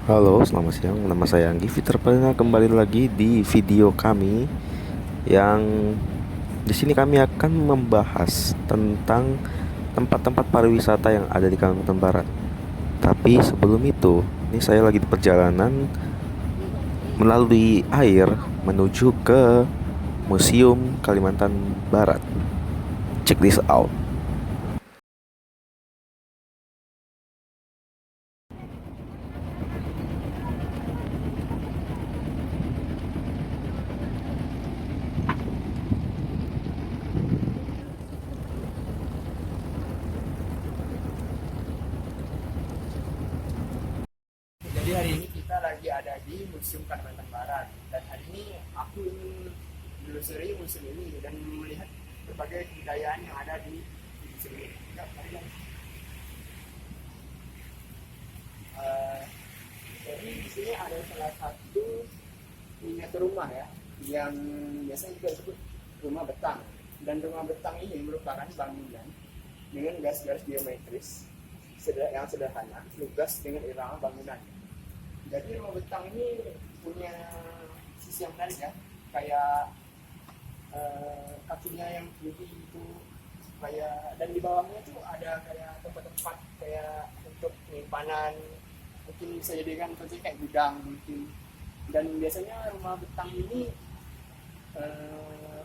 Halo, selamat siang. Nama saya Anggi Fitra. Kembali lagi di video kami yang di sini kami akan membahas tentang tempat-tempat pariwisata yang ada di Kalimantan Barat. Tapi sebelum itu, ini saya lagi di perjalanan melalui air menuju ke Museum Kalimantan Barat. Check this out. Jadi hari ini kita lagi ada di Museum Kalimantan Barat dan hari ini aku ingin menelusuri museum ini dan melihat berbagai kebudayaan yang ada di museum ini. Ya, mari kita. Eh, jadi di sini ada salah satu miniatur rumah ya yang biasanya juga disebut rumah betang, dan rumah betang ini merupakan bangunan dengan garis-garis geometris yang sederhana, lugas dengan irama bangunan. Jadi rumah betang ini punya sisi yang menarik ya, kayak kakinya yang tinggi itu, kayak, dan di bawahnya itu ada kayak tempat-tempat kayak untuk penyimpanan, mungkin bisa jadikan contohnya kayak gudang mungkin. Dan biasanya rumah betang ini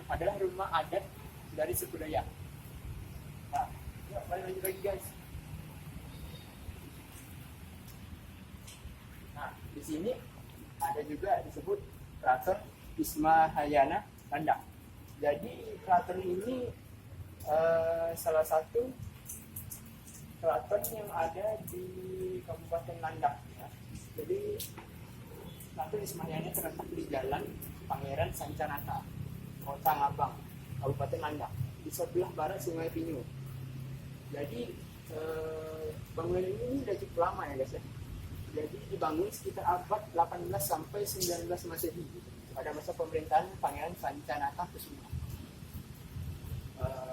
adalah rumah adat dari suku Dayak. Nah, yuk balik lanjut lagi guys. Nah, di sini ada juga disebut keraton Ismahayana Landak. Jadi keraton ini salah satu keraton yang ada di Kabupaten Landak. Ya. Jadi keraton Ismahayana terletak di Jalan Pangeran Sancanata, Kota Ngabang, Kabupaten Landak, di sebelah barat Sungai Pinyu. Jadi bangunan ini sudah cukup lama ya guys ya. Jadi dibangun sekitar abad 18 sampai 19 Masehi pada masa pemerintahan Pangeran Sancanata Kusuma.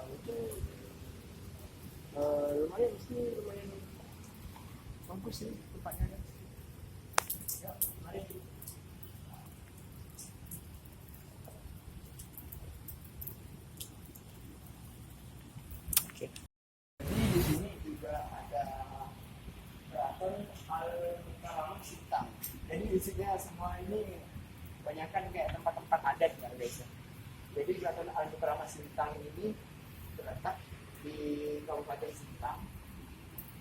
Mungkin lumayan sih, lumayan bagus sih tempatnya kan. Ya, mari. Oke. Jadi di sini juga ada keraton Al-Mukarramah Sintang. Jadi isinya semua ini kebanyakan kayak tempat-tempat adat ya guys ya. Jadi keraton Al-Mukarramah Sintang ini terletak di Kabupaten Sintang,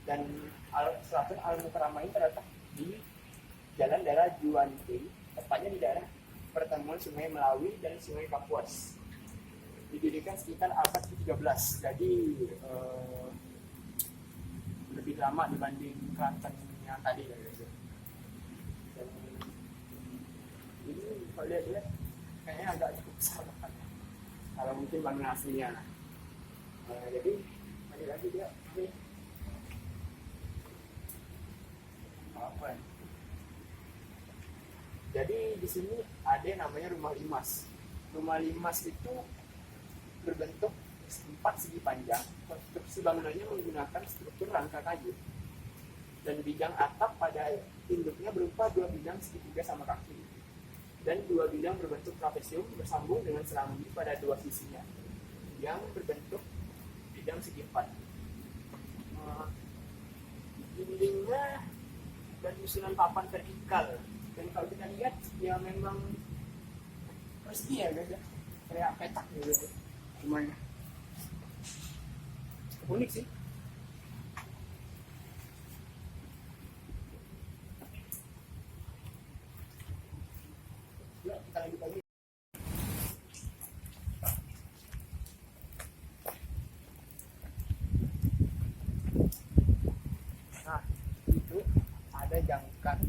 dan keraton Al-Mukarramah ini terletak di Jalan Daerah Juwanti, tepatnya di daerah pertemuan Sungai Melawi dan Sungai Kapuas. Didirikan sekitar abad ke-13, jadi lebih lama dibanding keraton yang tadi ya guys. Dan ini kalau lihat-lihat kayaknya agak cukup besar tempatnya, kalau mungkin bangunan aslinya. Jadi balik lagi dia ini apa ya? Jadi di sini ada yang namanya rumah limas. Rumah limas itu berbentuk empat segi panjang. Konstruksi bangunannya menggunakan struktur rangka kayu, dan bidang atap pada induknya berupa dua bidang segitiga sama kaki, dan dua bidang berbentuk trapesium bersambung dengan serambi pada dua sisinya yang berbentuk bidang segi empat. Dindingnya dan susunan papan vertikal, dan kalau kita lihat ya memang persegi ya guys ya, kayak petak gitu semuanya. Unik sih. Yuk kita lanjut lagi. Nah, itu ada jangkar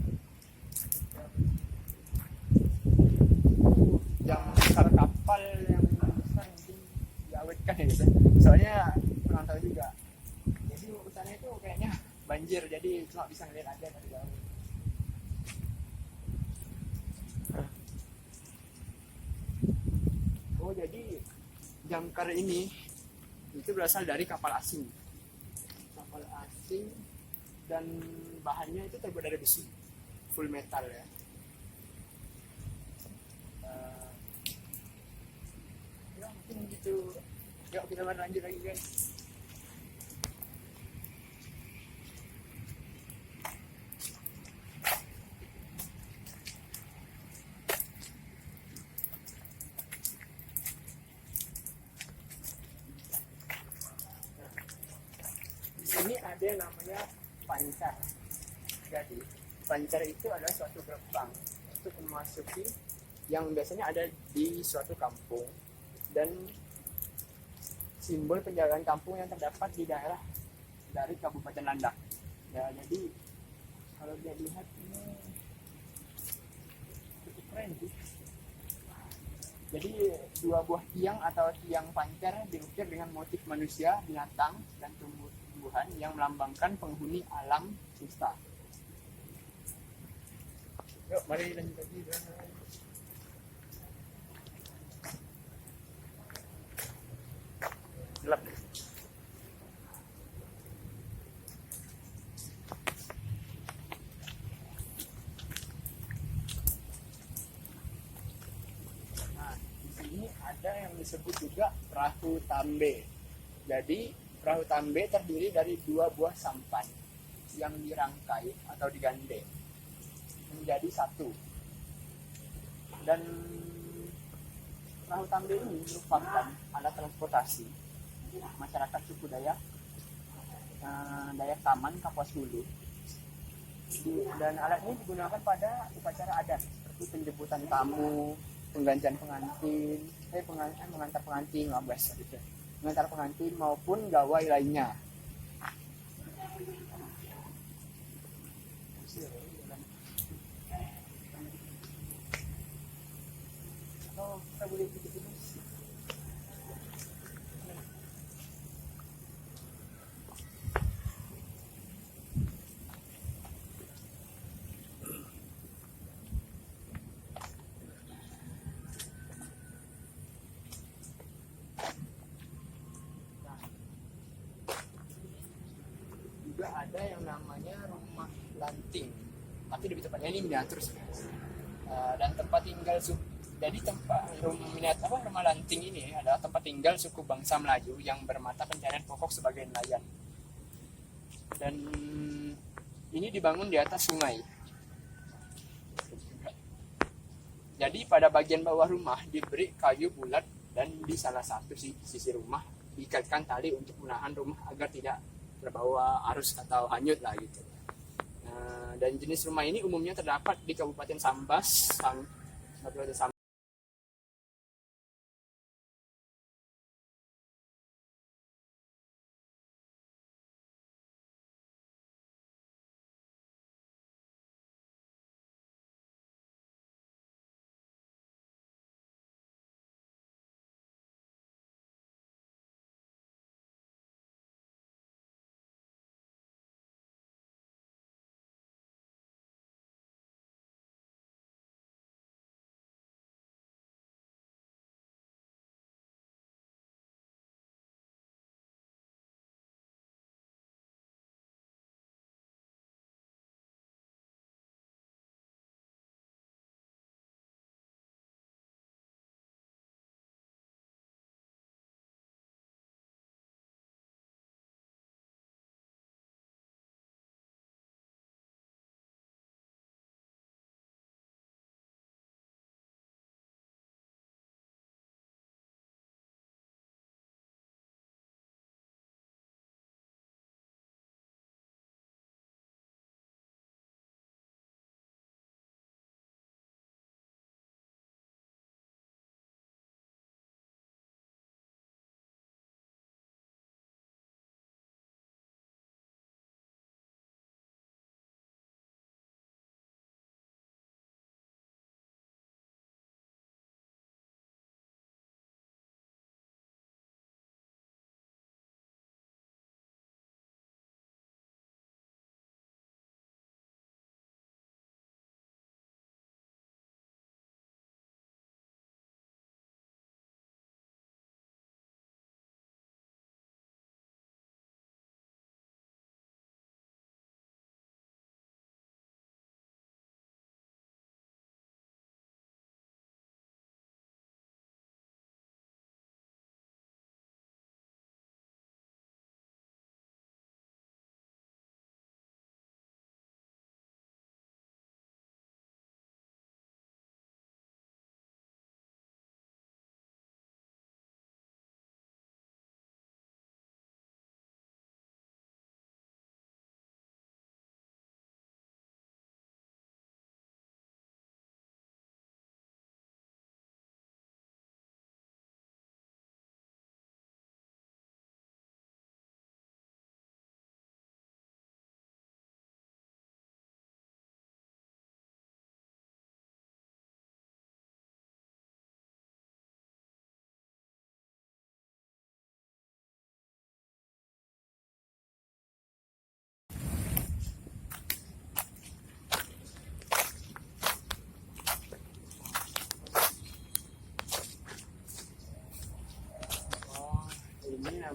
kapal yang besar, mungkin diawetkan ya gitu. Soalnya kurang tahu juga. Jadi urusannya itu kayaknya banjir, jadi cuma bisa ngeliat aja dari jauh. Oh, jadi jangkar ini itu berasal dari kapal asing. Kapal asing, dan bahannya itu terbuat dari besi. full metal ya. Eh, ya mungkin gitu. Yuk kita lanjut lagi guys. Di sini ada yang namanya pancar. Jadi pancar itu adalah suatu gerbang untuk memasuki yang biasanya ada di suatu kampung dan simbol penjagaan kampung yang terdapat di daerah dari Kabupaten Landak. Ya, jadi kalau dia lihat ini cukup keren sih. Jadi dua buah tiang atau tiang pancar diukir dengan motif manusia, binatang, dan tumbuhan yang melambangkan penghuni alam semesta. Yuk, mari lanjut lagi. Gelap. Nah, di sini ada yang disebut juga perahu tambe. Jadi, perahu tambe terdiri dari dua buah sampan yang dirangkai atau digandeng menjadi satu. Dan perahu tambe ini merupakan alat transportasi masyarakat suku Dayak, Dayak Taman, Kapuas Hulu. Dan alat ini digunakan pada upacara adat seperti penjemputan tamu, penggantian pengantin, mengantar pengantin, gitu. Mengantar pengantin maupun gawai lainnya. Oh, kita boleh ikut dulu. Juga ada yang namanya rumah lanting, tapi lebih tepatnya ini miniatur sih. Dan tempat tinggal jadi rumah lanting ini adalah tempat tinggal suku bangsa Melayu yang bermata pencarian pokok sebagai nelayan. Dan ini dibangun di atas sungai. Jadi pada bagian bawah rumah diberi kayu bulat dan di salah satu sisi rumah diikatkan tali untuk menahan rumah agar tidak terbawa arus atau hanyut lah gitu. Dan jenis rumah ini umumnya terdapat di Kabupaten Sambas,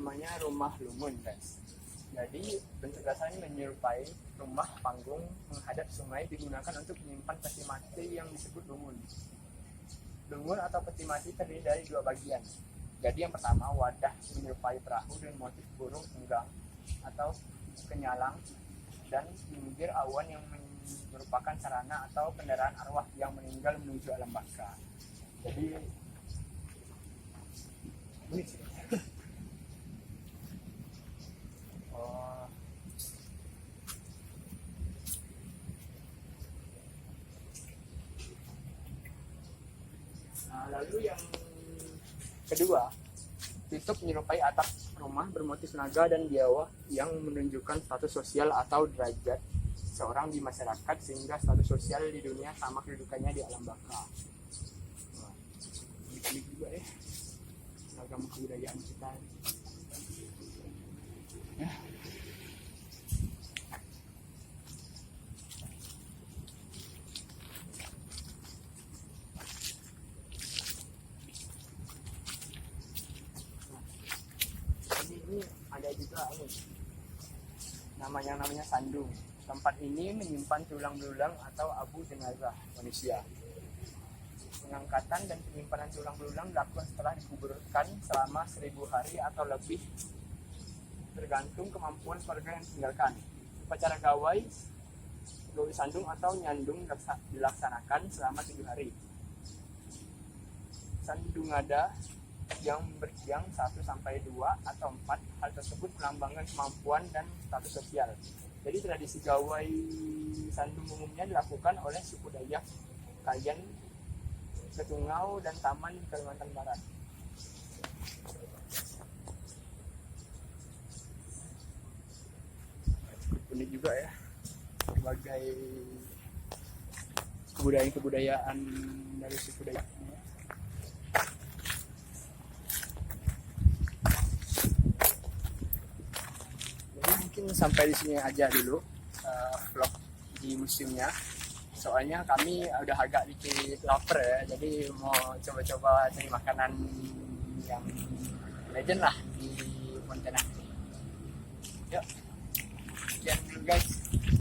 namanya rumah lumun, guys. Jadi bentuk dasarnya menyerupai rumah panggung menghadap sungai, digunakan untuk menyimpan peti mati yang disebut lumun. Lumun atau peti mati terdiri dari dua bagian. Jadi yang pertama, wadah menyerupai perahu dengan motif burung enggang atau kenyalang, dan pinggir awan yang merupakan sarana atau kendaraan arwah yang meninggal menuju alam baka. Jadi unik sih. Oh. Nah, lalu yang kedua, tutup menyerupai atap rumah bermotif naga dan biawak yang menunjukkan status sosial atau derajat seorang di masyarakat, sehingga status sosial di dunia sama kedudukannya di alam baka. Wah, unik juga ya agama kebudayaan kita. Ya. Ini ada juga ini namanya sandung. Tempat ini menyimpan tulang belulang atau abu jenazah manusia. Pengangkatan dan penyimpanan tulang belulang dilakukan setelah dikuburkan selama 1000 hari atau lebih, tergantung kemampuan keluarga yang ditinggalkan. Upacara gawai sandung atau nyandung dilaksanakan selama 7 hari. Sandungada yang berkiang 1-2 atau 4, hal tersebut melambangkan kemampuan dan status sosial. Jadi tradisi gawai sandung umumnya dilakukan oleh suku Dayak, Kayen, Ketungau, dan Taman di Kalimantan Barat. Unik juga ya, sebagai kebudayaan dari suku Dayak. Mungkin sampai di sini aja dulu vlog di museumnya. Soalnya kami udah agak dikit lapar ya, jadi mau coba-coba cari makanan yang legend lah di Pontianak. Yuk, sekian dulu guys.